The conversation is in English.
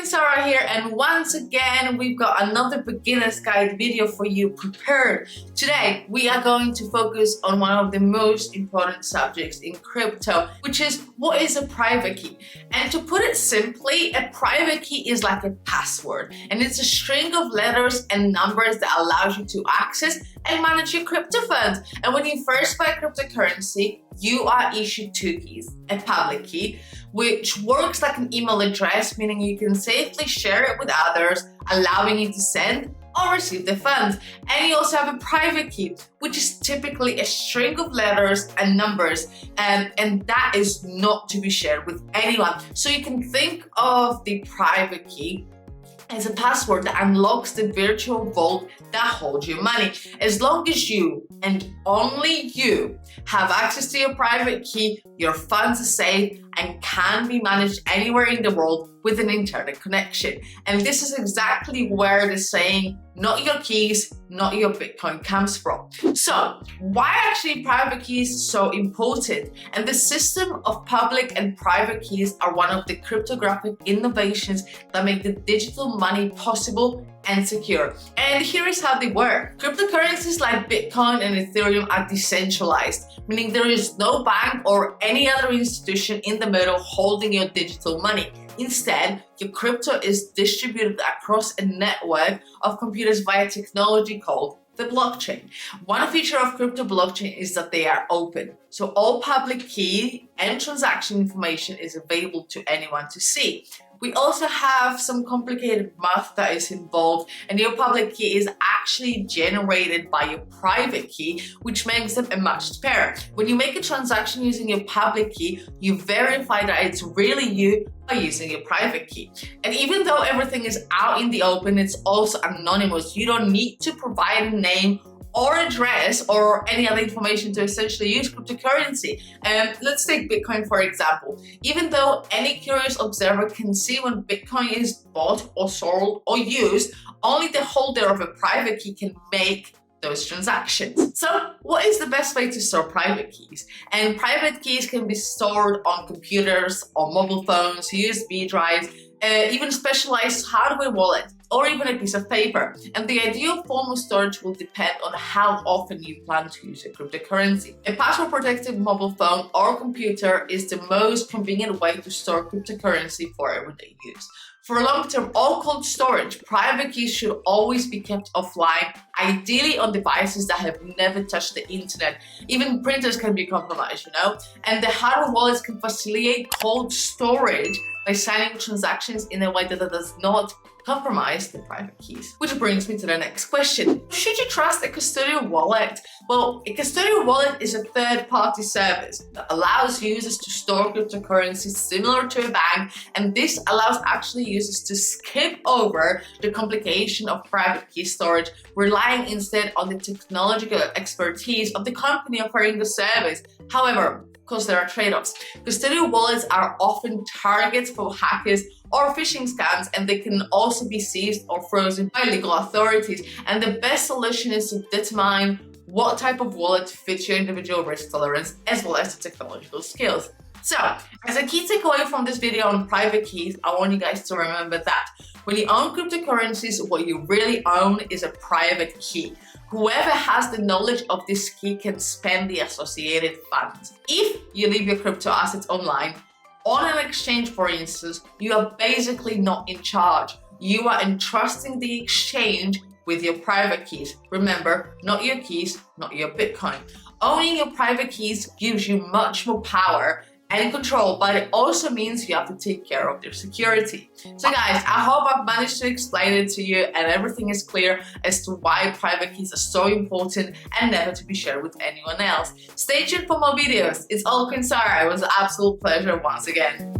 Queen Sarah here, and once again we've got another beginner's guide video for you prepared. Today we are going to focus on one of the most important subjects in crypto, which is what is a private key. And to put it simply, a private key is like a password, and it's a string of letters and numbers that allows you to access and manage your crypto funds. And when you first buy cryptocurrency, you are issued two keys: a public key, which works like an email address, meaning you can safely share it with others, allowing you to send or receive the funds. And you also have a private key, which is typically a string of letters and numbers, and that is not to be shared with anyone. So you can think of the private key as a password that unlocks the virtual vault that holds your money. As long as you, and only you, have access to your private key, your funds are safe and can be managed anywhere in the world with an internet connection. And this is exactly where the saying, "not your keys, not your Bitcoin" comes from. So why actually private keys are so important? And the system of public and private keys are one of the cryptographic innovations that make the digital money possible and secure. And here is how they work. Cryptocurrencies like Bitcoin and Ethereum are decentralized, meaning there is no bank or any other institution in the middle holding your digital money. Instead, your crypto is distributed across a network of computers via technology called the blockchain. One feature of crypto blockchain is that they are open. So all public key and transaction information is available to anyone to see. We also have some complicated math that is involved, and your public key is actually generated by your private key, which makes them a matched pair. When you make a transaction using your public key, you verify that it's really you by using your private key. And even though everything is out in the open, it's also anonymous. You don't need to provide a name or address or any other information to essentially use cryptocurrency. Let's take Bitcoin for example. Even though any curious observer can see when Bitcoin is bought or sold or used, only the holder of a private key can make those transactions. So what is the best way to store private keys? And private keys can be stored on computers or mobile phones, USB drives, even specialized hardware wallet, or even a piece of paper. And the ideal form of storage will depend on how often you plan to use your cryptocurrency. A password-protected mobile phone or computer is the most convenient way to store cryptocurrency for everyday use. For long-term or cold storage, private keys should always be kept offline, ideally on devices that have never touched the internet. Even printers can be compromised, And the hardware wallets can facilitate cold storage by signing transactions in a way that does not compromise the private keys. Which brings me to the next question. Should you trust a custodial wallet? Well, a custodial wallet is a third-party service that allows users to store cryptocurrencies similar to a bank, and this allows actually users to skip over the complication of private key storage, relying instead on the technological expertise of the company offering the service. However, of course, there are trade-offs. Custodial wallets are often targets for hackers or phishing scams, and they can also be seized or frozen by legal authorities. And the best solution is to determine what type of wallet fits your individual risk tolerance as well as the technological skills. So, as a key takeaway from this video on private keys, I want you guys to remember that when you own cryptocurrencies, what you really own is a private key. Whoever has the knowledge of this key can spend the associated funds. If you leave your crypto assets online, on an exchange for instance, you are basically not in charge. You are entrusting the exchange with your private keys. Remember, not your keys, not your Bitcoin. Owning your private keys gives you much more power and control, but it also means you have to take care of their security. So guys, I hope I've managed to explain it to you and everything is clear as to why private keys are so important and never to be shared with anyone else. Stay tuned for more videos. It's all Queen Sarah. It was an absolute pleasure once again.